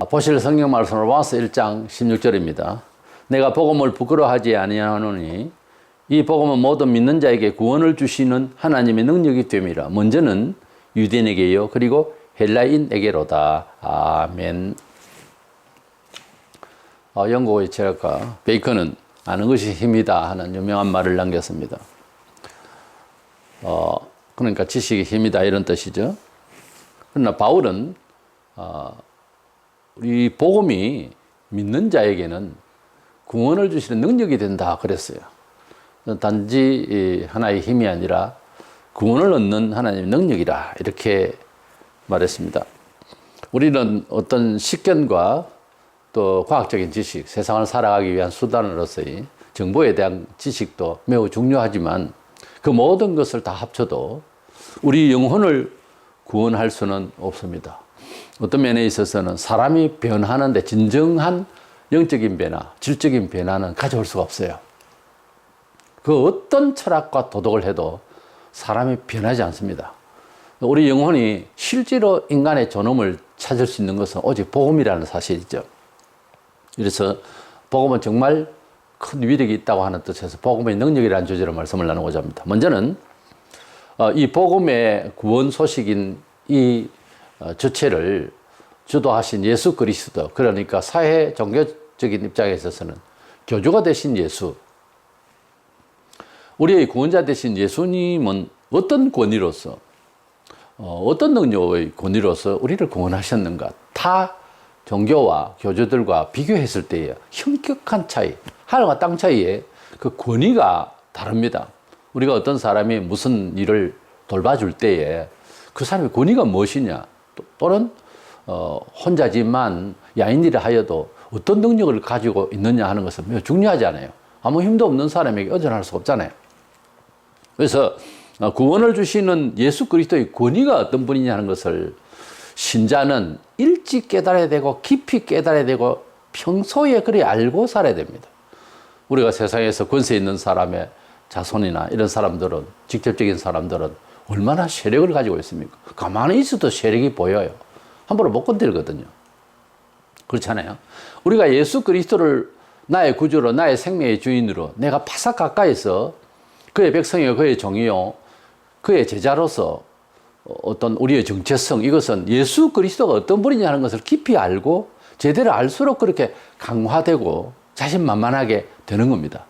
보실 성경 말씀을 로마서 1장 16절입니다. 내가 복음을 부끄러워하지 아니하노니 이 복음은 모든 믿는 자에게 구원을 주시는 하나님의 능력이 됨이라. 먼저는 유대인에게요 그리고 헬라인에게로다. 아멘. 영국의 철학가 베이컨은 아는 것이 힘이다 하는 유명한 말을 남겼습니다. 그러니까 지식이 힘이다 이런 뜻이죠. 그러나 바울은 우리 복음이 믿는 자에게는 구원을 주시는 능력이 된다 그랬어요. 단지 하나의 힘이 아니라 구원을 얻는 하나님의 능력이라 이렇게 말했습니다. 우리는 어떤 식견과 또 과학적인 지식, 세상을 살아가기 위한 수단으로서의 정보에 대한 지식도 매우 중요하지만 그 모든 것을 다 합쳐도 우리 영혼을 구원할 수는 없습니다. 어떤 면에 있어서는 사람이 변하는데 진정한 영적인 변화, 질적인 변화는 가져올 수가 없어요. 그 어떤 철학과 도덕을 해도 사람이 변하지 않습니다. 우리 영혼이 실제로 인간의 존엄을 찾을 수 있는 것은 오직 복음이라는 사실이죠. 그래서 복음은 정말 큰 위력이 있다고 하는 뜻에서 복음의 능력이라는 주제로 말씀을 나누고자 합니다. 먼저는 이 복음의 구원 소식인 이 주체를 주도하신 예수 그리스도, 그러니까 사회 종교적인 입장에 있어서는 교주가 되신 예수, 우리의 구원자 되신 예수님은 어떤 권위로서 어떤 능력의 권위로서 우리를 구원하셨는가, 타 종교와 교주들과 비교했을 때의 현격한 차이, 하늘과 땅 차이에 그 권위가 다릅니다. 우리가 어떤 사람이 무슨 일을 돌봐줄 때에 그 사람의 권위가 무엇이냐, 또는 혼자지만 야인일을 하여도 어떤 능력을 가지고 있느냐 하는 것은 매우 중요하지 않아요. 아무 힘도 없는 사람에게 의존할 수가 없잖아요. 그래서 구원을 주시는 예수 그리스도의 권위가 어떤 분이냐 하는 것을 신자는 일찍 깨달아야 되고 깊이 깨달아야 되고 평소에 그리 알고 살아야 됩니다. 우리가 세상에서 권세 있는 사람의 자손이나 이런 사람들은, 직접적인 사람들은 얼마나 세력을 가지고 있습니까? 가만히 있어도 세력이 보여요. 함부로 못 건들거든요. 그렇잖아요. 우리가 예수 그리스도를 나의 구주로, 나의 생명의 주인으로 내가 바삭 가까이서 그의 백성이요, 그의 종이요, 그의 제자로서 어떤 우리의 정체성, 이것은 예수 그리스도가 어떤 분이냐 하는 것을 깊이 알고 제대로 알수록 그렇게 강화되고 자신만만하게 되는 겁니다.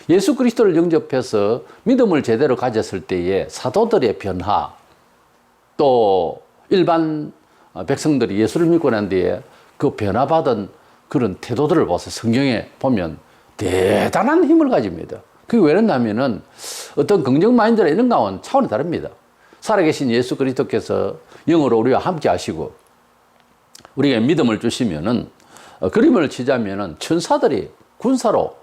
예수 그리스도를 영접해서 믿음을 제대로 가졌을 때에 사도들의 변화, 또 일반 백성들이 예수를 믿고 난 뒤에 그 변화받은 그런 태도들을 봐서 성경에 보면 대단한 힘을 가집니다. 그게 왜 그러냐면은 어떤 긍정 마인드나 이런 거와는 차원이 다릅니다. 살아계신 예수 그리스도께서 영으로 우리와 함께 하시고 우리에게 믿음을 주시면은 그림을 치자면은 천사들이 군사로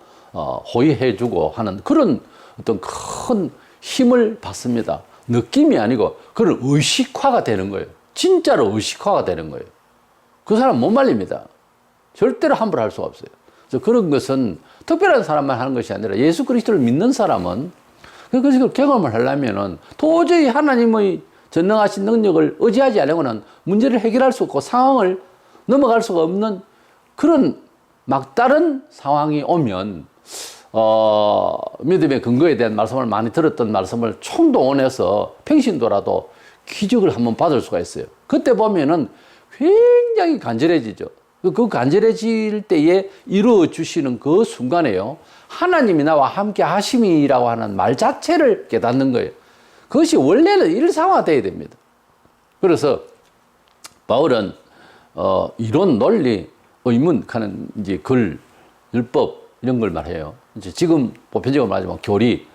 호위해주고 하는 그런 어떤 큰 힘을 받습니다. 느낌이 아니고 그런 의식화가 되는 거예요. 진짜로 의식화가 되는 거예요. 그 사람 못 말립니다. 절대로 함부로 할 수가 없어요. 그래서 그런 것은 특별한 사람만 하는 것이 아니라 예수 그리스도를 믿는 사람은 그것을 경험을 하려면은 도저히 하나님의 전능하신 능력을 의지하지 않으면은 문제를 해결할 수 없고 상황을 넘어갈 수가 없는 그런 막다른 상황이 오면 믿음의 근거에 대한 말씀을 많이 들었던 말씀을 총동원해서 평신도라도 기적을 한번 받을 수가 있어요. 그때 보면은 굉장히 간절해지죠. 그 간절해질 때에 이루어 주시는 그 순간에요, 하나님이 나와 함께 하심이라고 하는 말 자체를 깨닫는 거예요. 그것이 원래는 일상화되어야 됩니다. 그래서 바울은 이론, 논리, 의문하는 이제 글, 율법 이런 걸 말해요. 이제 지금 보편적으로 말하자면 교리,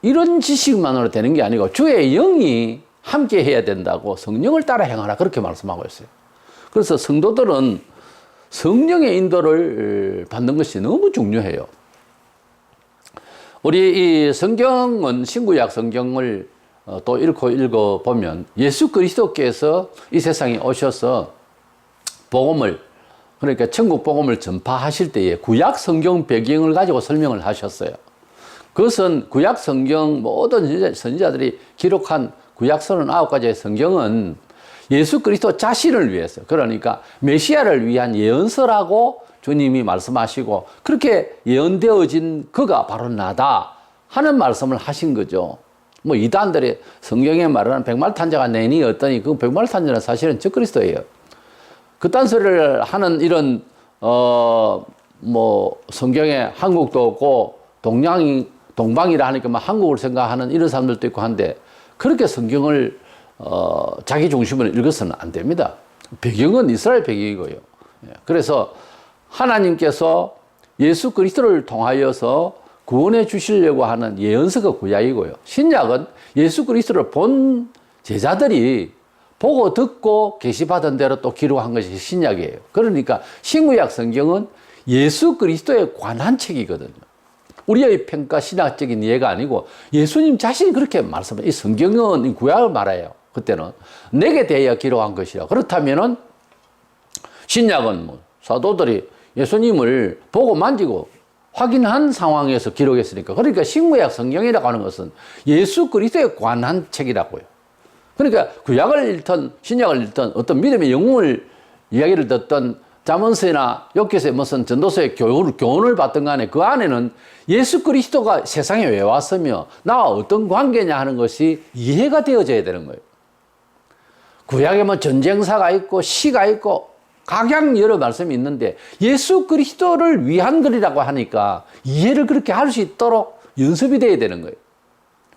이런 지식만으로 되는 게 아니고 주의 영이 함께 해야 된다고, 성령을 따라 행하라, 그렇게 말씀하고 있어요. 그래서 성도들은 성령의 인도를 받는 것이 너무 중요해요. 우리 이 성경은, 신구약 성경을 또 읽어보면 예수 그리스도께서 이 세상에 오셔서 복음을, 그러니까 천국 복음을 전파하실 때에 구약 성경 배경을 가지고 설명을 하셨어요. 그것은 구약 성경 모든 선지자들이 기록한 구약 39가지의 성경은 예수 그리스도 자신을 위해서, 그러니까 메시아를 위한 예언서라고 주님이 말씀하시고 그렇게 예언되어진 그가 바로 나다 하는 말씀을 하신 거죠. 뭐 이단들이 성경에 말하는 백말탄자가 내니 어떠니, 그 백말탄자는 사실은 적그리스도예요. 그딴 소리를 하는 이런 뭐 성경에 한국도 없고 동방이라 하니까 막 한국을 생각하는 이런 사람들도 있고 한데, 그렇게 성경을 자기 중심으로 읽어서는 안 됩니다. 배경은 이스라엘 배경이고요. 그래서 하나님께서 예수 그리스도를 통하여서 구원해 주시려고 하는 예언서가 구약이고요. 신약은 예수 그리스도를 본 제자들이 보고 듣고 계시받은 대로 또 기록한 것이 신약이에요. 그러니까 신구약 성경은 예수 그리스도에 관한 책이거든요. 우리의 평가 신학적인 이해가 아니고 예수님 자신이 그렇게 말씀해요. 이 성경은 이 구약을 말해요. 그때는 내게 대하여 기록한 것이라. 그렇다면은 신약은 뭐 사도들이 예수님을 보고 만지고 확인한 상황에서 기록했으니까, 그러니까 신구약 성경이라고 하는 것은 예수 그리스도에 관한 책이라고요. 그러니까 구약을 읽든 신약을 읽든 어떤 믿음의 영웅을 이야기를 듣던 잠언서나 욥기서의 무슨 전도서의 교훈을 받든 간에 그 안에는 예수 그리스도가 세상에 왜 왔으며 나와 어떤 관계냐 하는 것이 이해가 되어져야 되는 거예요. 구약에 뭐 전쟁사가 있고 시가 있고 각양 여러 말씀이 있는데 예수 그리스도를 위한 글이라고 하니까 이해를 그렇게 할 수 있도록 연습이 돼야 되는 거예요.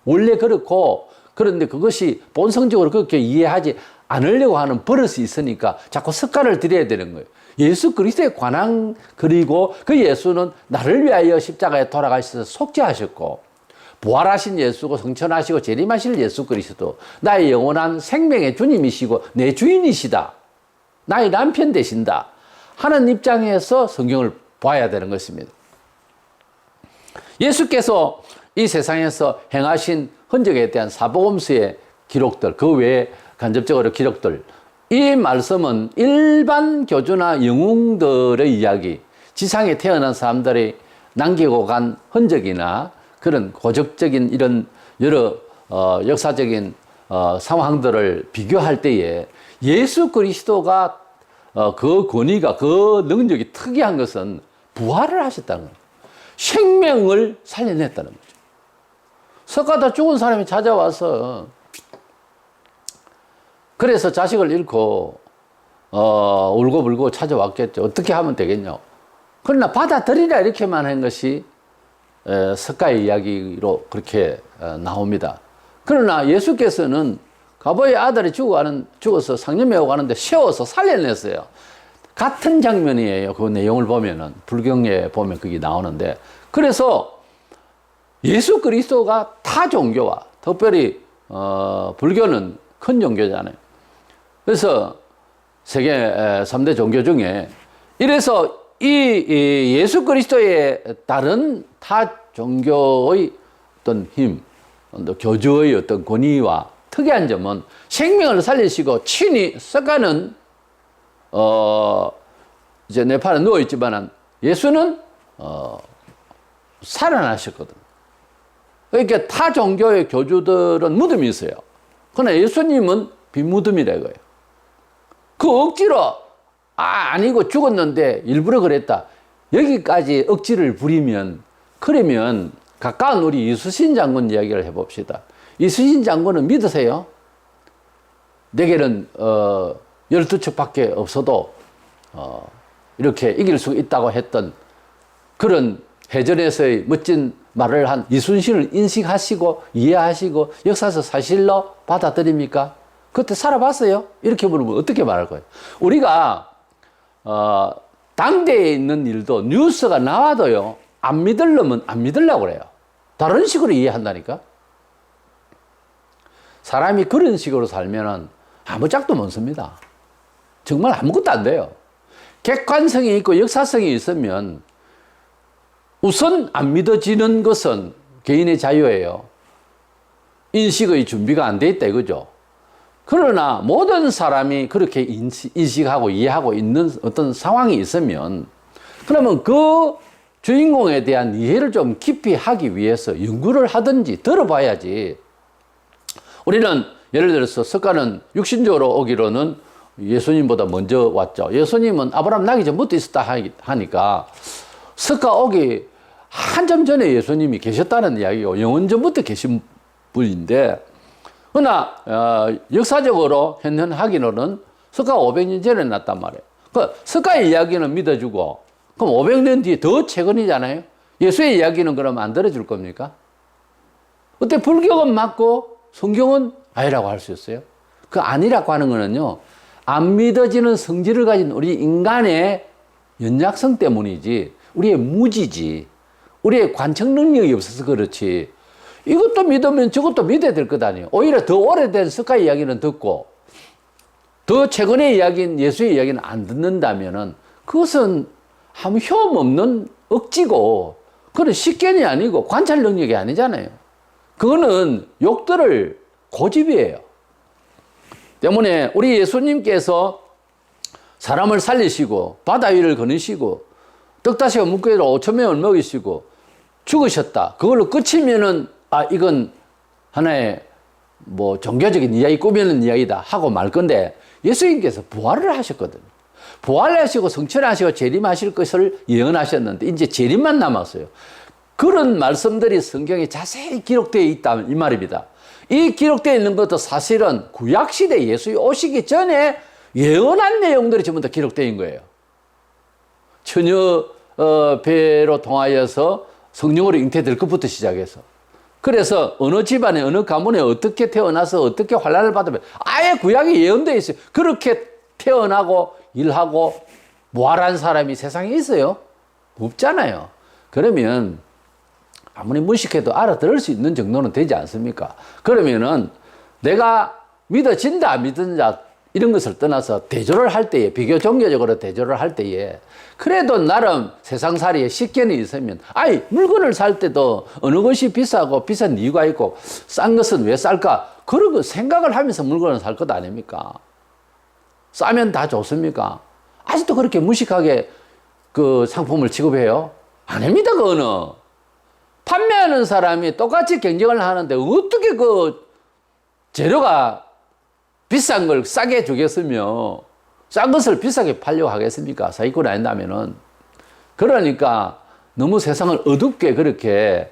원래 그렇고, 그런데 그것이 본성적으로 그렇게 이해하지 않으려고 하는 버릇이 있으니까 자꾸 습관을 들여야 되는 거예요. 예수 그리스도에 관한 글이고, 그 예수는 나를 위하여 십자가에 돌아가셔서 속죄하셨고, 부활하신 예수고 성천하시고 재림하실 예수 그리스도, 나의 영원한 생명의 주님이시고 내 주인이시다, 나의 남편 되신다 하는 입장에서 성경을 봐야 되는 것입니다. 예수께서 이 세상에서 행하신 흔적에 대한 사복음서의 기록들, 그 외에 간접적으로 기록들, 이 말씀은 일반 교주나 영웅들의 이야기, 지상에 태어난 사람들이 남기고 간 흔적이나 그런 고적적인 이런 여러 역사적인 상황들을 비교할 때에 예수 그리스도가 그 권위가, 그 능력이 특이한 것은 부활을 하셨다는 거예요. 생명을 살려냈다는 거죠. 석가다 죽은 사람이 찾아와서, 그래서 자식을 잃고 울고불고 찾아왔겠죠. 어떻게 하면 되겠냐. 그러나 받아들이라 이렇게만 한 것이 석가의 이야기로 그렇게 나옵니다. 그러나 예수께서는 가보의 아들이 죽어서 상념해오고 가는데 세워서 살려냈어요. 같은 장면이에요. 그 내용을 보면은, 불경에 보면 그게 나오는데, 그래서 예수 그리스도가 타 종교와 특별히 불교는 큰 종교잖아요. 그래서 세계 3대 종교 중에, 이래서 이 예수 그리스도의 다른 타 종교의 어떤 힘, 교주의 어떤 권위와 특이한 점은 생명을 살리시고 친히 석가는 이제 네팔에 누워 있지만은 예수는 살아나셨거든. 그러니까 타 종교의 교주들은 무덤이 있어요. 그러나 예수님은 빈무덤이라 이거예요. 그 억지로 아니고 죽었는데 일부러 그랬다, 여기까지 억지를 부리면, 그러면 가까운 우리 이수신 장군 이야기를 해봅시다. 이수신 장군은 믿으세요? 내게는 12척밖에 없어도 이렇게 이길 수 있다고 했던 그런 해전에서의 멋진 말을 한 이순신을 인식하시고 이해하시고 역사에서 사실로 받아들입니까? 그때 살아봤어요? 이렇게 물으면 어떻게 말할 거예요? 우리가 당대에 있는 일도 뉴스가 나와도요, 안 믿으려면 안 믿으려고 그래요. 다른 식으로 이해한다니까. 사람이 그런 식으로 살면은 아무 짝도 못 씁니다. 정말 아무것도 안 돼요. 객관성이 있고 역사성이 있으면 우선 안 믿어지는 것은 개인의 자유예요. 인식의 준비가 안 돼 있다 이거죠. 그러나 모든 사람이 그렇게 인식하고 이해하고 있는 어떤 상황이 있으면, 그러면 그 주인공에 대한 이해를 좀 깊이 하기 위해서 연구를 하든지 들어봐야지. 우리는 예를 들어서 석가는 육신적으로 오기로는 예수님보다 먼저 왔죠. 예수님은 아브라함 나기 전부터 있었다 하니까 석가 오기 한참 전에 예수님이 계셨다는 이야기고 영원 전부터 계신 분인데, 그러나 역사적으로 현현하기로는 석가 500년 전에 났단 말이에요. 그 석가의 이야기는 믿어주고, 그럼 500년 뒤에 더 최근이잖아요. 예수의 이야기는 그럼 안 들어줄 겁니까? 그때 불교는 맞고 성경은 아니라고 할 수 있어요. 그 아니라고 하는 거는요, 안 믿어지는 성질을 가진 우리 인간의 연약성 때문이지, 우리의 무지지, 우리의 관측 능력이 없어서 그렇지, 이것도 믿으면 저것도 믿어야 될 것 아니에요. 오히려 더 오래된 석가 이야기는 듣고 더 최근의 이야기인 예수의 이야기는 안 듣는다면은 그것은 아무 효험 없는 억지고, 그건 식견이 아니고 관찰 능력이 아니잖아요. 그거는 욕들을 고집이에요. 때문에 우리 예수님께서 사람을 살리시고 바다 위를 거니시고 떡다시와 물고기로 5,000명을 먹이시고 죽으셨다. 그걸로 끝이면은 이건 하나의 뭐 종교적인 이야기, 꾸미는 이야기다 하고 말 건데, 예수님께서 부활을 하셨거든요. 부활하시고 성천하시고 재림하실 것을 예언하셨는데 이제 재림만 남았어요. 그런 말씀들이 성경에 자세히 기록되어 있다 이 말입니다. 이 기록되어 있는 것도 사실은 구약시대 예수님 오시기 전에 예언한 내용들이 전부 다 기록되어 있는 거예요. 처녀 배로 통하여서 성령으로 잉태될 것부터 시작해서, 그래서 어느 집안에 어느 가문에 어떻게 태어나서 어떻게 환난을 받으면 아예 구약에 예언되어 있어요. 그렇게 태어나고 일하고 부활한 사람이 세상에 있어요? 없잖아요. 그러면 아무리 무식해도 알아들을 수 있는 정도는 되지 않습니까? 그러면은 내가 믿어진다 안 믿는다 이런 것을 떠나서 대조를 할 때에, 비교 종교적으로 대조를 할 때에 그래도 나름 세상살이에 식견이 있으면, 물건을 살 때도 어느 것이 비싸고 비싼 이유가 있고 싼 것은 왜 쌀까? 그런 거 생각을 하면서 물건을 살 것 아닙니까? 싸면 다 좋습니까? 아직도 그렇게 무식하게 그 상품을 취급해요? 아닙니다, 그거는. 판매하는 사람이 똑같이 경쟁을 하는데 어떻게 그 재료가 비싼 걸 싸게 주겠으며 싼 것을 비싸게 팔려고 하겠습니까? 사기꾼이 아닌다면은. 그러니까 너무 세상을 어둡게 그렇게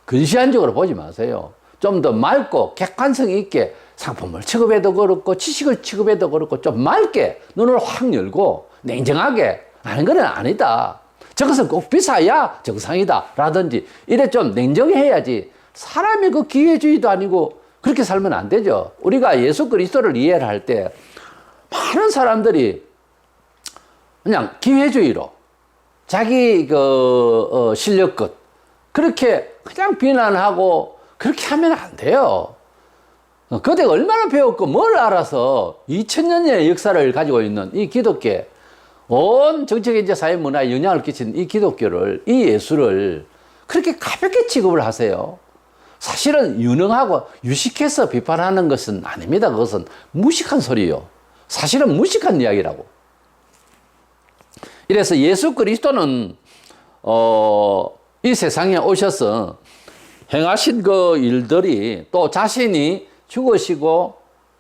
근시안적으로 보지 마세요. 좀 더 맑고 객관성 있게 상품을 취급해도 그렇고 지식을 취급해도 그렇고 좀 맑게 눈을 확 열고 냉정하게 아는 건 아니다. 저것은 꼭 비싸야 정상이다 라든지 이래 좀 냉정해야지. 사람이 그 기회주의도 아니고 그렇게 살면 안 되죠. 우리가 예수 그리스도를 이해를 할 때 많은 사람들이 그냥 기회주의로 자기 실력껏 그렇게 그냥 비난하고 그렇게 하면 안 돼요. 그대가 얼마나 배웠고 뭘 알아서 2000년의 역사를 가지고 있는 이 기독교, 온 정치경제 사회 문화에 영향을 끼친 이 기독교를, 이 예수를 그렇게 가볍게 취급을 하세요. 사실은 유능하고 유식해서 비판하는 것은 아닙니다. 그것은 무식한 소리요. 사실은 무식한 이야기라고. 이래서 예수 그리스도는 이 세상에 오셔서 행하신 그 일들이, 또 자신이 죽으시고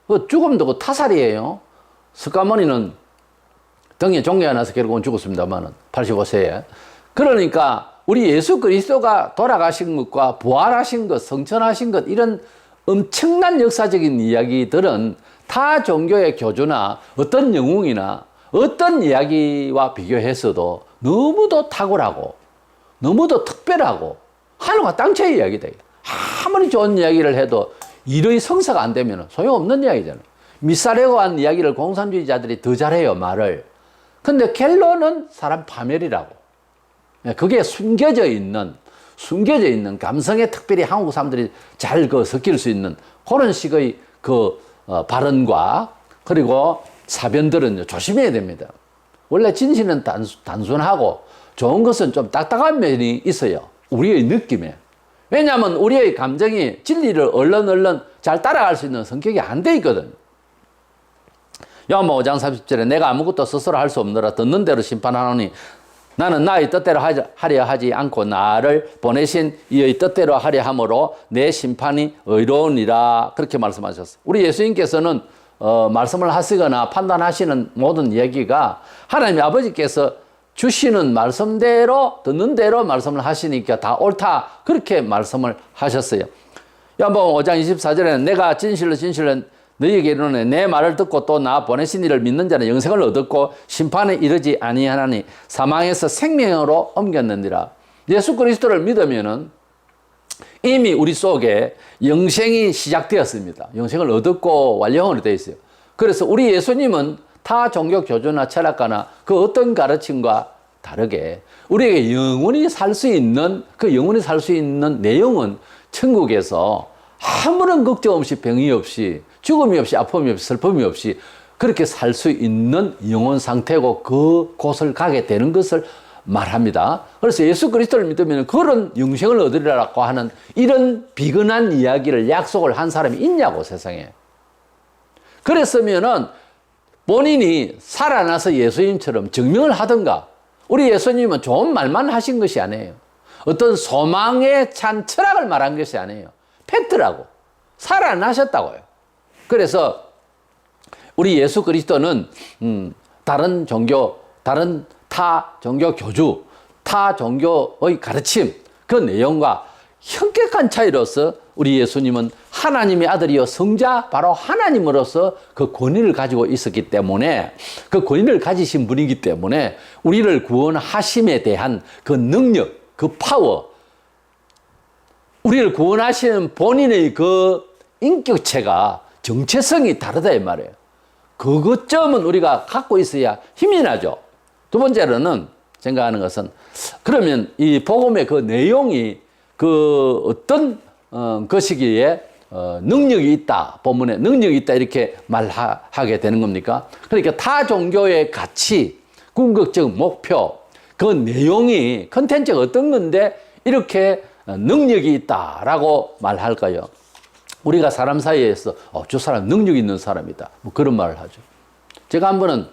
그 죽음도 그 타살이에요. 석가모니는 등에 종려가 나서 결국은 죽었습니다만은 85세에. 그러니까 우리 예수 그리스도가 돌아가신 것과 부활하신 것, 성천하신 것, 이런 엄청난 역사적인 이야기들은 타 종교의 교주나 어떤 영웅이나 어떤 이야기와 비교해서도 너무도 탁월하고 너무도 특별하고 하늘과 땅 차이의 이야기다. 아무리 좋은 이야기를 해도 일의 성사가 안 되면 소용없는 이야기잖아요. 미사려고 한 이야기를 공산주의자들이 더 잘해요, 말을. 근데 결론은 사람 파멸이라고. 그게 숨겨져 있는 감성에 특별히 한국 사람들이 잘 섞일 수 있는 그런 식의 발언과 그리고 사변들은 조심해야 됩니다. 원래 진실은 단순하고 좋은 것은 좀 딱딱한 면이 있어요. 우리의 느낌에. 왜냐하면 우리의 감정이 진리를 얼른 잘 따라갈 수 있는 성격이 안 돼 있거든. 요한복음 5장 30절에 내가 아무것도 스스로 할 수 없노라 듣는 대로 심판하노니 나는 나의 뜻대로 하려 하지 않고 나를 보내신 이의 뜻대로 하려 함으로 내 심판이 의로우니라. 그렇게 말씀하셨어요. 우리 예수님께서는 말씀을 하시거나 판단하시는 모든 얘기가 하나님 아버지께서 주시는 말씀대로 듣는 대로 말씀을 하시니까 다 옳다. 그렇게 말씀을 하셨어요. 요한복음 5장 24절에는 내가 진실로 너희에게 이르노니 내 말을 듣고 또 나 보내신 이를 믿는 자는 영생을 얻었고 심판에 이르지 아니하나니 사망에서 생명으로 옮겼느니라. 예수 그리스도를 믿으면은 이미 우리 속에 영생이 시작되었습니다. 영생을 얻었고 완료형으로 되어 있어요. 그래서 우리 예수님은 타 종교 교주나 철학가나 그 어떤 가르침과 다르게 우리에게 영원히 살 수 있는 그 영원히 살 수 있는 내용은 천국에서 아무런 걱정 없이 병이 없이 죽음이 없이 아픔이 없이 슬픔이 없이 그렇게 살 수 있는 영혼 상태고 그 곳을 가게 되는 것을 말합니다. 그래서 예수 그리스도를 믿으면 그런 영생을 얻으리라고 하는 이런 비근한 이야기를 약속을 한 사람이 있냐고 세상에. 그랬으면은 본인이 살아나서 예수님처럼 증명을 하든가. 우리 예수님은 좋은 말만 하신 것이 아니에요. 어떤 소망에 찬 철학을 말한 것이 아니에요. 팩트라고. 살아나셨다고요. 그래서 우리 예수 그리스도는 다른 종교, 다른 타 종교 교주, 타 종교의 가르침, 그 내용과 현격한 차이로서 우리 예수님은 하나님의 아들이요 성자 바로 하나님으로서 그 권위를 가지고 있었기 때문에 그 권위를 가지신 분이기 때문에 우리를 구원하심에 대한 그 능력, 그 파워, 우리를 구원하시는 본인의 그 인격체가 정체성이 다르다 이 말이에요. 그것점은 우리가 갖고 있어야 힘이 나죠. 두 번째로는 생각하는 것은 그러면 이 복음의 그 내용이 그 어떤 것이기에 능력이 있다. 본문에 능력이 있다 이렇게 말하게 되는 겁니까? 그러니까 타 종교의 가치, 궁극적 목표, 그 내용이 컨텐츠가 어떤 건데 이렇게 능력이 있다라고 말할까요? 우리가 사람 사이에서 저 사람 능력 있는 사람이다. 뭐 그런 말을 하죠. 제가 한 번은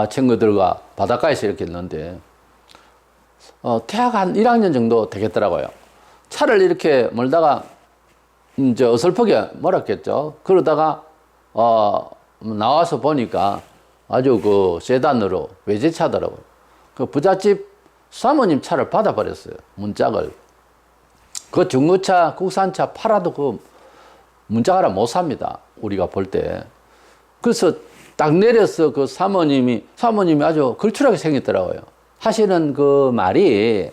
친구들과 바닷가에서 이렇게 있는데 대학 한 1학년 정도 되겠더라고요. 차를 이렇게 몰다가 이제 어설프게 몰았겠죠. 그러다가 나와서 보니까 아주 그 세단으로 외제차더라고요. 그 부잣집 사모님 차를 받아버렸어요. 문짝을. 그 중고차, 국산차 팔아도 그 문짝하라 못 삽니다. 우리가 볼 때. 그래서 딱 내려서 그 사모님이 아주 걸출하게 생겼더라고요. 하시는 그 말이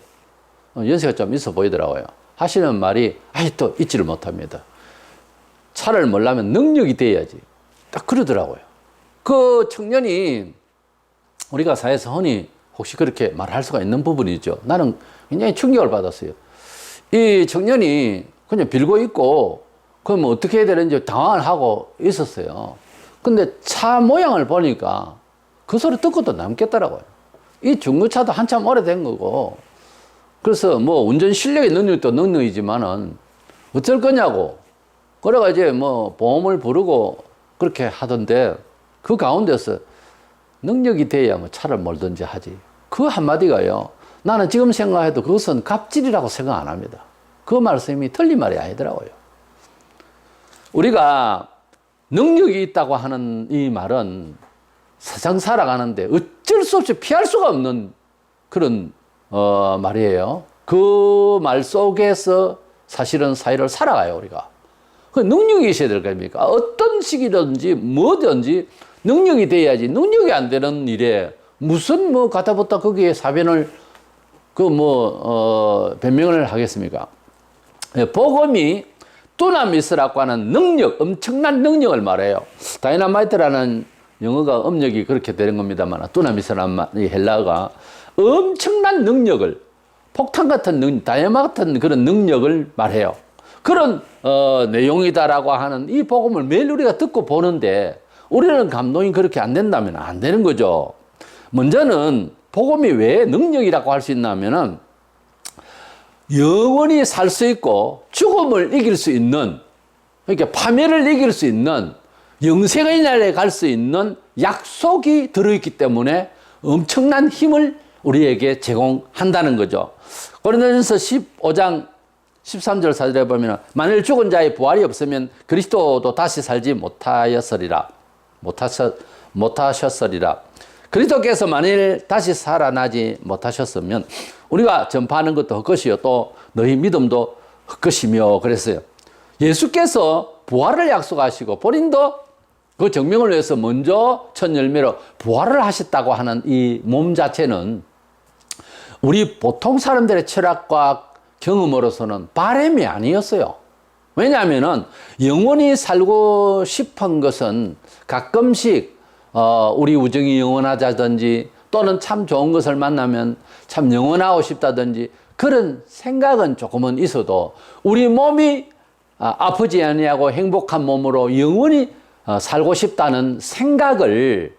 연세가 좀 있어 보이더라고요. 하시는 말이 또 잊지를 못합니다. 차를 몰라면 능력이 돼야지. 딱 그러더라고요. 그 청년이 우리가 사회에서 흔히 혹시 그렇게 말할 수가 있는 부분이죠. 나는 굉장히 충격을 받았어요. 이 청년이 그냥 빌고 있고 그럼 어떻게 해야 되는지 당황을 하고 있었어요. 근데 차 모양을 보니까 그 소리 듣고도 남겠더라고요. 이 중고차도 한참 오래된 거고 그래서 뭐 운전 실력의 능력도 능력이지만은 어쩔 거냐고 그래가 이제 뭐 보험을 부르고 그렇게 하던데 그 가운데서 능력이 돼야 뭐 차를 몰든지 하지. 그 한마디가요. 나는 지금 생각해도 그것은 갑질이라고 생각 안 합니다. 그 말씀이 틀린 말이 아니더라고요. 우리가 능력이 있다고 하는 이 말은 세상 살아가는데 어쩔 수 없이 피할 수가 없는 그런 말이에요. 그 말 속에서 사실은 사회를 살아가요, 우리가. 그 능력이 있어야 될 거 아닙니까? 어떤 식이든지 뭐든지 능력이 돼야지. 능력이 안 되는 일에 무슨 뭐 가다보다 거기에 사변을 변명을 하겠습니까? 복음이 두나미스라고 하는 능력, 엄청난 능력을 말해요. 다이너마이트라는 영어가 음력이 그렇게 되는 겁니다만, 두나미스라는 이 헬라어가 엄청난 능력을, 폭탄 같은 능력, 다이너마이트 같은 그런 능력을 말해요. 그런 내용이다라고 하는 이 복음을 매일 우리가 듣고 보는데 우리는 감동이 그렇게 안 된다면 안 되는 거죠. 먼저는 복음이 왜 능력이라고 할 수 있냐면은 영원히 살 수 있고 죽음을 이길 수 있는, 그러니까 파멸을 이길 수 있는, 영생의 날에 갈 수 있는 약속이 들어있기 때문에 엄청난 힘을 우리에게 제공한다는 거죠. 고린도전서 15장 13절 사절에 보면 만일 죽은 자의 부활이 없으면 그리스도도 다시 살지 못하셨으리라. 그리스도께서 만일 다시 살아나지 못하셨으면 우리가 전파하는 것도 헛것이요 또 너희 믿음도 헛것이며 그랬어요. 예수께서 부활을 약속하시고 본인도 그 증명을 위해서 먼저 첫 열매로 부활을 하셨다고 하는 이 몸 자체는 우리 보통 사람들의 철학과 경험으로서는 바람이 아니었어요. 왜냐하면은 영원히 살고 싶은 것은 가끔씩 우리 우정이 영원하다든지 또는 참 좋은 것을 만나면 참 영원하고 싶다든지 그런 생각은 조금은 있어도 우리 몸이 아프지 아니하고 행복한 몸으로 영원히 살고 싶다는 생각을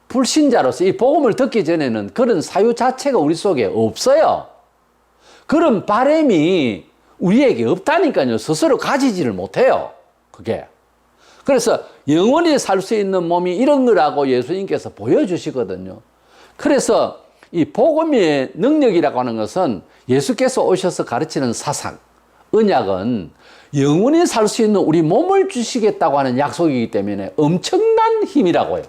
불신자로서 이 복음을 듣기 전에는 그런 사유 자체가 우리 속에 없어요. 그런 바람이 우리에게 없다니까요. 스스로 가지지를 못해요. 그게. 그래서 영원히 살 수 있는 몸이 이런 거라고 예수님께서 보여주시거든요. 그래서 이 복음의 능력이라고 하는 것은 예수께서 오셔서 가르치는 사상, 언약은 영원히 살 수 있는 우리 몸을 주시겠다고 하는 약속이기 때문에 엄청난 힘이라고요.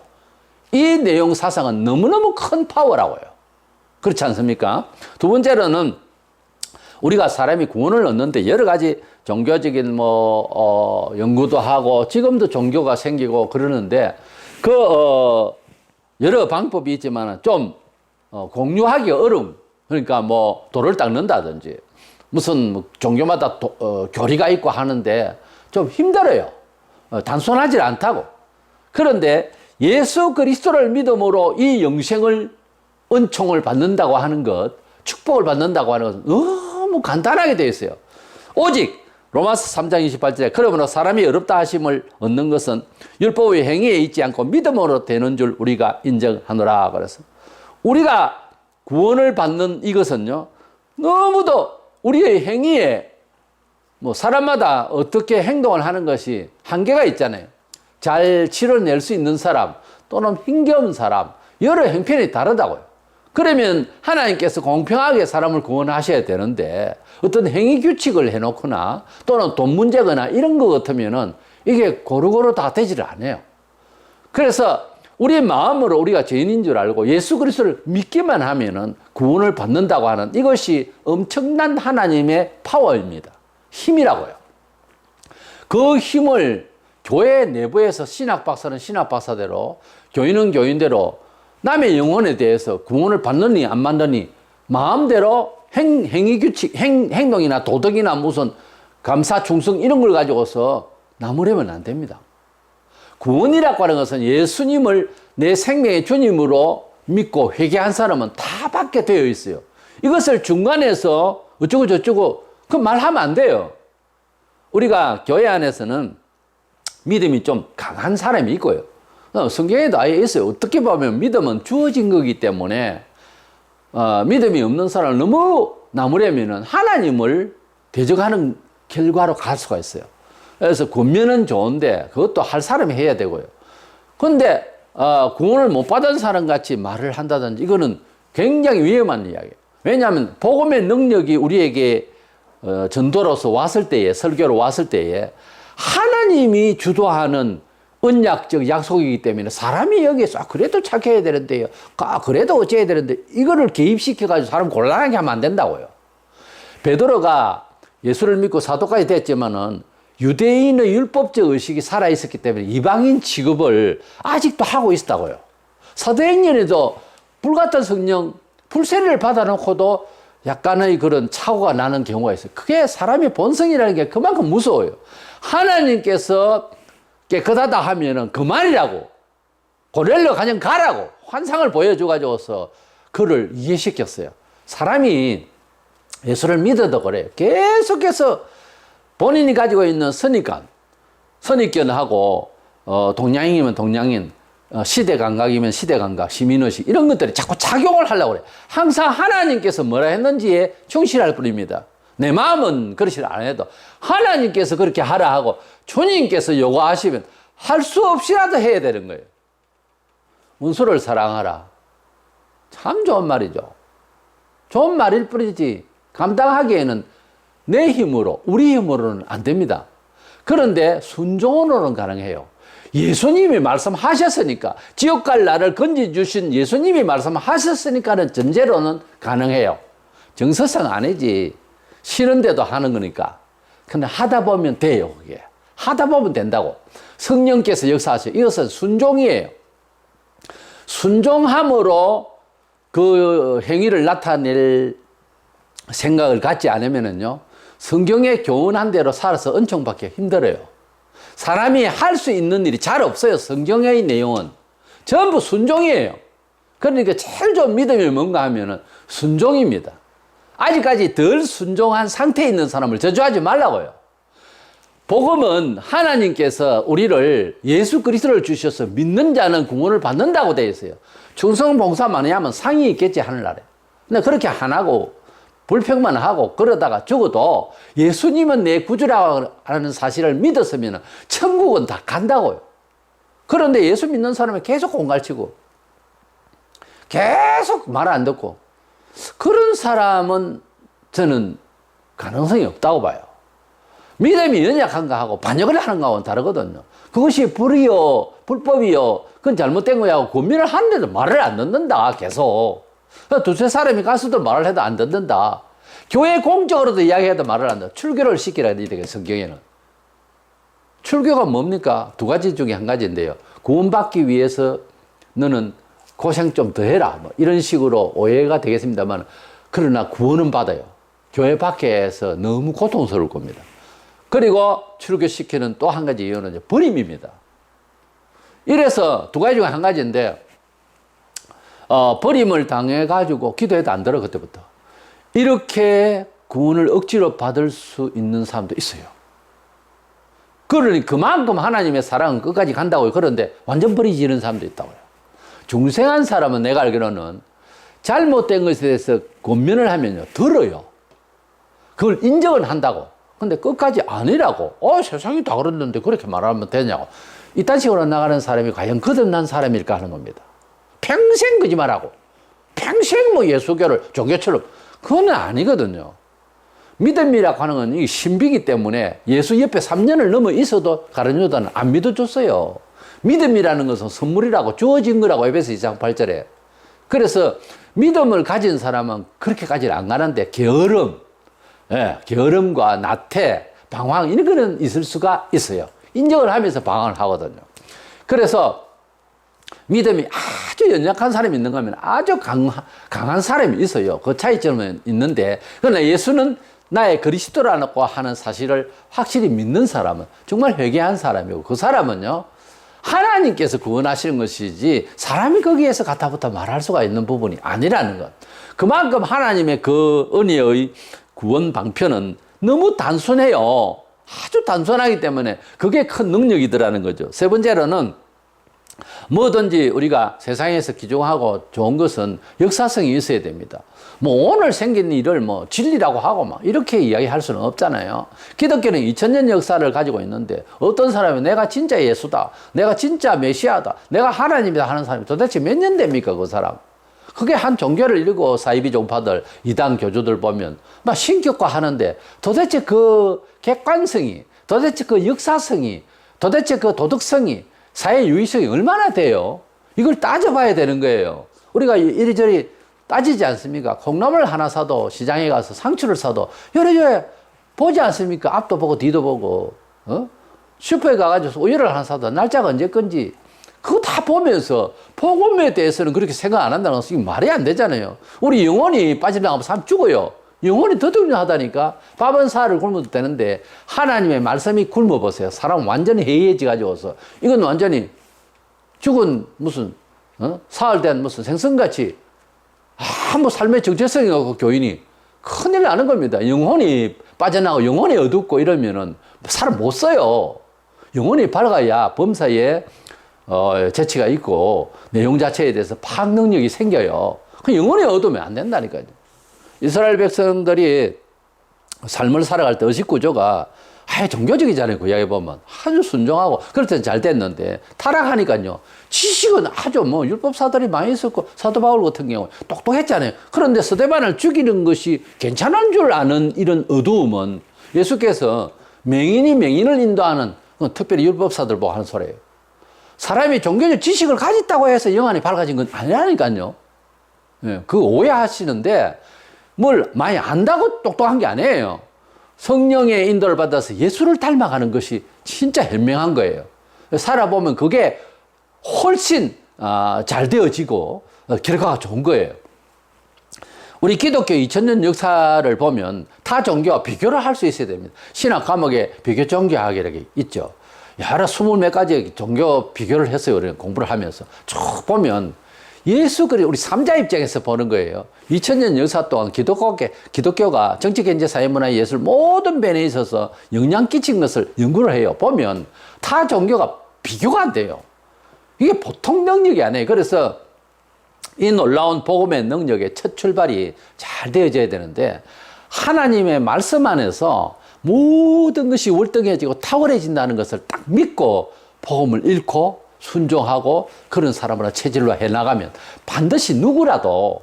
이 내용 사상은 너무너무 큰 파워라고요. 그렇지 않습니까? 두 번째로는 우리가 사람이 구원을 얻는데 여러 가지 종교적인 연구도 하고 지금도 종교가 생기고 그러는데 여러 방법이 있지만 좀 공유하기 어려움. 그러니까 돌을 닦는다든지 무슨 종교마다 교리가 있고 하는데 좀 힘들어요. 단순하지 않다고. 그런데 예수 그리스도를 믿음으로 이 영생을 은총을 받는다고 하는 것, 축복을 받는다고 하는 것은 너무 간단하게 되어 있어요. 오직 로마서 3장 28절에 그러므로 사람이 어렵다 하심을 얻는 것은 율법의 행위에 있지 않고 믿음으로 되는 줄 우리가 인정하노라. 그래서 우리가 구원을 받는 이것은요, 너무도 우리의 행위에 사람마다 어떻게 행동을 하는 것이 한계가 있잖아요. 잘 치러낼 수 있는 사람 또는 힘겨운 사람 여러 형편이 다르다고요. 그러면 하나님께서 공평하게 사람을 구원하셔야 되는데 어떤 행위 규칙을 해놓거나 또는 돈 문제거나 이런 것 같으면은 이게 고루고루 다 되지를 않아요. 그래서 우리 마음으로 우리가 죄인인 줄 알고 예수 그리스도를 믿기만 하면은 구원을 받는다고 하는 이것이 엄청난 하나님의 파워입니다. 힘이라고요. 그 힘을 교회 내부에서 신학 박사는 신학 박사대로 교인은 교인대로 남의 영혼에 대해서 구원을 받느니 안 받느니 마음대로 행위 규칙, 행동이나 도덕이나 무슨 감사, 충성 이런 걸 가지고서 나무려면 안 됩니다. 구원이라고 하는 것은 예수님을 내 생명의 주님으로 믿고 회개한 사람은 다 받게 되어 있어요. 이것을 중간에서 어쩌고 저쩌고 그 말하면 안 돼요. 우리가 교회 안에서는 믿음이 좀 강한 사람이 있고요. 성경에도 아예 있어요. 어떻게 보면 믿음은 주어진 거기 때문에 믿음이 없는 사람을 너무 나무려면 하나님을 대적하는 결과로 갈 수가 있어요. 그래서 권면은 좋은데 그것도 할 사람이 해야 되고요. 그런데 구원을 못 받은 사람 같이 말을 한다든지 이거는 굉장히 위험한 이야기예요. 왜냐하면 복음의 능력이 우리에게 전도로서 왔을 때에 설교로 왔을 때에 하나님이 주도하는 언약적 약속이기 때문에 사람이 여기에서 그래도 착해야 되는데요. 그래도 어째야 되는데 이거를 개입시켜가지고 사람 곤란하게 하면 안 된다고요. 베드로가 예수를 믿고 사도까지 됐지만은 유대인의 율법적 의식이 살아있었기 때문에 이방인 취급을 아직도 하고 있다고요. 사도행전에도 불같은 성령, 불세례를 받아놓고도 약간의 그런 착오가 나는 경우가 있어요. 그게 사람의 본성이라는 게 그만큼 무서워요. 하나님께서 깨끗하다 하면은 그만이라고. 고넬료 그냥 가라고. 환상을 보여줘가지고서 그를 이해시켰어요. 사람이 예수를 믿어도 그래요. 계속해서 본인이 가지고 있는 선입견하고, 동양인이면 동양인, 시대 감각이면 시대 감각, 시민의식, 이런 것들이 자꾸 작용을 하려고 그래요. 항상 하나님께서 뭐라 했는지에 충실할 뿐입니다. 내 마음은 그렇지 안 해도 하나님께서 그렇게 하라 하고 주님께서 요구하시면 할 수 없이라도 해야 되는 거예요. 원수를 사랑하라. 참 좋은 말이죠. 좋은 말일 뿐이지 감당하기에는 내 힘으로, 우리 힘으로는 안 됩니다. 그런데 순종으로는 가능해요. 예수님이 말씀하셨으니까, 지옥 갈 나를 건져주신 예수님이 말씀하셨으니까는 전제로는 가능해요. 정서상 아니지. 싫은데도 하는 거니까. 근데 하다 보면 돼요, 그게. 하다 보면 된다고. 성령께서 역사하셔요. 이것은 순종이에요. 순종함으로 그 행위를 나타낼 생각을 갖지 않으면은요, 성경에 교훈한 대로 살아서 은총받기 힘들어요. 사람이 할 수 있는 일이 잘 없어요. 성경의 내용은 전부 순종이에요. 그러니까 제일 좋은 믿음이 뭔가 하면은 순종입니다. 아직까지 덜 순종한 상태에 있는 사람을 저주하지 말라고요. 복음은 하나님께서 우리를 예수 그리스도를 주셔서 믿는 자는 구원을 받는다고 되어 있어요. 충성 봉사 많이 하면 상이 있겠지, 하늘나라에. 근데 그렇게 안 하고 불평만 하고 그러다가 죽어도 예수님은 내 구주라고 하는 사실을 믿었으면 천국은 다 간다고요. 그런데 예수 믿는 사람은 계속 공갈치고 계속 말 안 듣고, 그런 사람은 저는 가능성이 없다고 봐요. 믿음이 연약한가 하고 반역을 하는가 하고는 다르거든요. 그것이 불이요, 불법이요, 그건 잘못된 거야 하고 고민을 하는데도 말을 안 듣는다, 계속. 두세 사람이 가서도 말을 해도 안 듣는다. 교회 공적으로도 이야기해도 말을 안 듣는다. 출교를 시키라 이렇게 성경에는. 출교가 뭡니까? 두 가지 중에 한 가지인데요. 구원받기 위해서 너는 고생 좀 더 해라, 뭐 이런 식으로 오해가 되겠습니다만, 그러나 구원은 받아요. 교회 밖에서 너무 고통스러울 겁니다. 그리고 출교시키는 또 한 가지 이유는 버림입니다. 이래서 두 가지 중에 한 가지인데, 버림을 당해가지고 기도해도 안 들어, 그때부터. 이렇게 구원을 억지로 받을 수 있는 사람도 있어요. 그러니 그만큼 하나님의 사랑은 끝까지 간다고요. 그런데 완전 버리지 않는 사람도 있다고요. 중생한 사람은 내가 알기로는 잘못된 것에 대해서 권면을 하면요, 들어요. 그걸 인정은 한다고. 근데 끝까지 아니라고. 세상이 다 그랬는데 그렇게 말하면 되냐고. 이딴 식으로 나가는 사람이 과연 거듭난 사람일까 하는 겁니다. 평생 거짓말하고 평생 뭐 예수교를 종교처럼, 그건 아니거든요. 믿음이라고 하는 건 이 신비이기 때문에 예수 옆에 3년을 넘어 있어도 가룟 유다는 안 믿어줬어요. 믿음이라는 것은 선물이라고 주어진 거라고 에베소 2장 8절에. 그래서 믿음을 가진 사람은 그렇게까지는 안 가는데 게으름, 게으름과 나태, 방황 이런 거는 있을 수가 있어요. 인정을 하면서 방황을 하거든요. 그래서 믿음이 아주 연약한 사람이 있는가 하면 아주 강한 사람이 있어요. 그 차이점은 있는데, 그러나 예수는 나의 그리스도라고 하는 사실을 확실히 믿는 사람은 정말 회개한 사람이고, 그 사람은요, 하나님께서 구원하시는 것이지 사람이 거기에서 가타부타 말할 수가 있는 부분이 아니라는 것. 그만큼 하나님의 그 은혜의 구원 방편은 너무 단순해요. 아주 단순하기 때문에 그게 큰 능력이더라는 거죠. 세 번째로는 뭐든지 우리가 세상에서 기종하고 좋은 것은 역사성이 있어야 됩니다. 뭐 오늘 생긴 일을 뭐 진리라고 하고 막 이렇게 이야기할 수는 없잖아요. 기독교는 2000년 역사를 가지고 있는데 어떤 사람이 내가 진짜 예수다, 내가 진짜 메시아다, 내가 하나님이다 하는 사람이 도대체 몇 년 됩니까, 그 사람? 그게 한 종교를 읽고 사이비 종파들, 이단 교주들 보면 막 신격화 하는데 도대체 그 객관성이, 도대체 그 역사성이, 도대체 그 도덕성이, 사회 유의성이 얼마나 돼요? 이걸 따져봐야 되는 거예요. 우리가 이리저리 따지지 않습니까? 콩나물 하나 사도, 시장에 가서 상추를 사도 요래요래 보지 않습니까? 앞도 보고 뒤도 보고, 슈퍼에 가가지고 우유를 하나 사도 날짜가 언제 건지 그거 다 보면서 복음에 대해서는 그렇게 생각 안 한다는 것은 말이 안 되잖아요. 우리 영혼이 빠져나가면 사람 죽어요. 영혼이 더 중요하다니까. 밥은 사흘을 굶어도 되는데 하나님의 말씀이 굶어보세요. 사람 완전히 해이해져가지고서 이건 완전히 죽은 무슨 사흘 된 무슨 생선같이 아무 삶의 정체성이 없고 교인이 큰일 나는 겁니다. 영혼이 빠져나가고 영혼이 어둡고 이러면은 사람 못 써요. 영혼이 밝아야 범사에 재치가 있고 내용 자체에 대해서 파악 능력이 생겨요. 그 영혼이 어두우면 안 된다니까요. 이스라엘 백성들이 삶을 살아갈 때 의식 구조가 아예 종교적이잖아요. 구약에 보면 아주 순종하고 그럴 때는 잘 됐는데 타락하니까요. 지식은 아주 뭐 율법사들이 많이 있었고 사도 바울 같은 경우 똑똑했잖아요. 그런데 스데반을 죽이는 것이 괜찮은 줄 아는 이런 어두움은 예수께서 맹인이 맹인을 인도하는 특별히 율법사들 보고 하는 소리예요. 사람이 종교적 지식을 가졌다고 해서 영안이 밝아진 건 아니라니까요. 예, 그 오해하시는데 뭘 많이 안다고 똑똑한 게 아니에요. 성령의 인도를 받아서 예수를 닮아가는 것이 진짜 현명한 거예요. 살아보면 그게 훨씬 잘 되어지고 결과가 좋은 거예요. 우리 기독교 2000년 역사를 보면 타 종교와 비교를 할 수 있어야 됩니다. 신학 과목에 비교 종교학이라고 있죠. 여러 20몇 가지 종교 비교를 했어요. 우리는 공부를 하면서 쭉 보면 예수 그리스도 우리 삼자 입장에서 보는 거예요. 2000년 역사 동안 기독교가 정치, 경제, 사회, 문화, 예술 모든 면에 있어서 영향 끼친 것을 연구를 해요. 보면 타 종교가 비교가 안 돼요. 이게 보통 능력이 아니에요. 그래서 이 놀라운 복음의 능력의 첫 출발이 잘 되어져야 되는데 하나님의 말씀 안에서 모든 것이 월등해지고 탁월해진다는 것을 딱 믿고 복음을 읽고 순종하고 그런 사람으로 체질로 해나가면 반드시 누구라도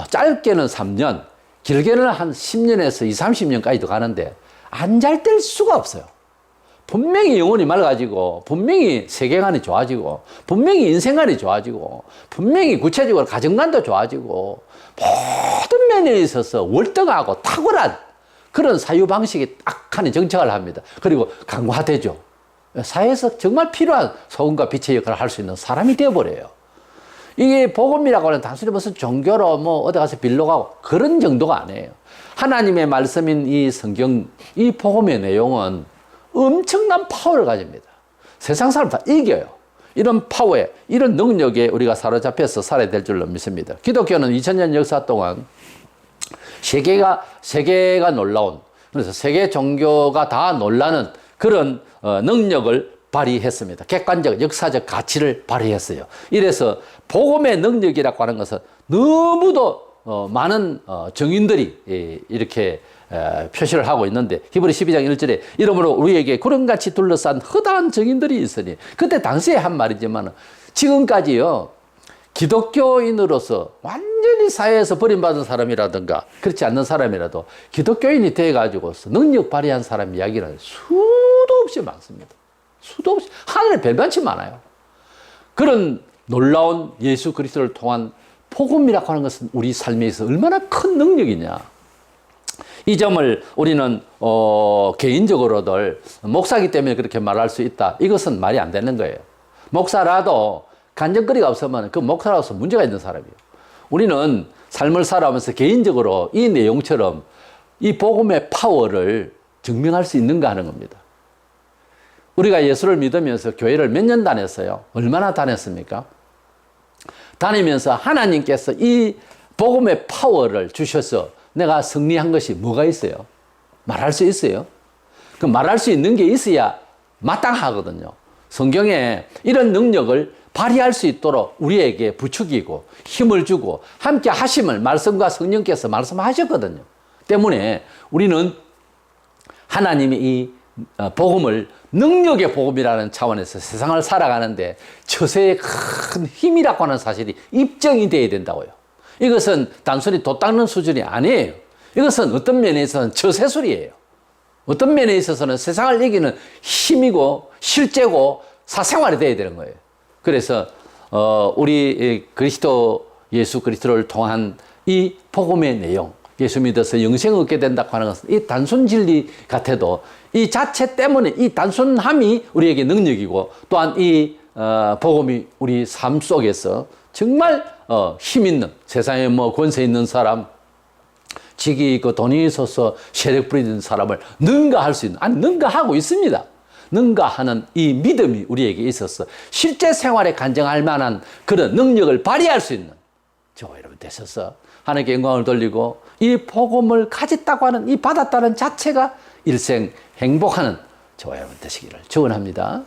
짧게는 3년, 길게는 한 10년에서 20, 30년까지도 가는데 안 잘 될 수가 없어요. 분명히 영혼이 맑아지고 분명히 세계관이 좋아지고 분명히 인생관이 좋아지고 분명히 구체적으로 가정관도 좋아지고 모든 면에 있어서 월등하고 탁월한 그런 사유방식이 딱 하는 정착을 합니다. 그리고 강화되죠. 사회에서 정말 필요한 소금과 빛의 역할을 할 수 있는 사람이 되어버려요. 이게 복음이라고 하는 단순히 무슨 종교로 뭐 어디 가서 빌러 가고 그런 정도가 아니에요. 하나님의 말씀인 이 성경, 이 복음의 내용은 엄청난 파워를 가집니다. 세상 사람 다 이겨요. 이런 파워에, 이런 능력에 우리가 사로잡혀서 살아야 될 줄로 믿습니다. 기독교는 2000년 역사 동안 세계가 놀라운, 그래서 세계 종교가 다 놀라는 그런 능력을 발휘했습니다. 객관적, 역사적 가치를 발휘했어요. 이래서 복음의 능력이라고 하는 것은 너무도 많은 정인들이 이렇게 표시를 하고 있는데 히브리 12장 1절에 이러므로 우리에게 구름같이 둘러싼 허다한 정인들이 있으니 그때 당시에 한 말이지만 지금까지요 기독교인으로서 완전히 사회에서 버림받은 사람이라든가 그렇지 않는 사람이라도 기독교인이 돼가지고서 능력 발휘한 사람 이야기는 수도 없이 많습니다. 수도 없이 하늘에 별반치 많아요. 그런 놀라운 예수 그리스도를 통한 복음이라고 하는 것은 우리 삶에 있어 얼마나 큰 능력이냐. 이 점을 우리는 개인적으로들 목사이기 때문에 그렇게 말할 수 있다. 이것은 말이 안 되는 거예요. 목사라도 간접거리가 없으면 그 목사로서 문제가 있는 사람이에요. 우리는 삶을 살아가면서 개인적으로 이 내용처럼 이 복음의 파워를 증명할 수 있는가 하는 겁니다. 우리가 예수를 믿으면서 교회를 몇 년 다녔어요? 얼마나 다녔습니까? 다니면서 하나님께서 이 복음의 파워를 주셔서 내가 승리한 것이 뭐가 있어요? 말할 수 있어요? 그 말할 수 있는 게 있어야 마땅하거든요. 성경에 이런 능력을 발휘할 수 있도록 우리에게 부추기고 힘을 주고 함께 하심을 말씀과 성령께서 말씀하셨거든요. 때문에 우리는 하나님의 이 복음을 능력의 복음이라는 차원에서 세상을 살아가는데 처세의 큰 힘이라고 하는 사실이 입증이 되어야 된다고요. 이것은 단순히 돛 닦는 수준이 아니에요. 이것은 어떤 면에 있어서는 처세술이에요. 어떤 면에 있어서는 세상을 이기는 힘이고 실제고 사생활이 되어야 되는 거예요. 그래서 우리 그리스도 예수 그리스도를 통한 이 복음의 내용, 예수 믿어서 영생을 얻게 된다고 하는 것은 이 단순 진리 같아도 이 자체 때문에 이 단순함이 우리에게 능력이고 또한 이 복음이 우리 삶 속에서 정말 힘 있는 세상에 뭐 권세 있는 사람, 직위 있고 돈이 있어서 세력 부리는 사람을 능가할 수 있는, 아니 능가하고 있습니다. 능가하는 이 믿음이 우리에게 있어서 실제 생활에 간증할 만한 그런 능력을 발휘할 수 있는 저와 여러분 되셔서 하나님께 영광을 돌리고 이 복음을 가졌다고 하는 이 받았다는 자체가 일생 행복하는 저와 여러분 되시기를 축원합니다.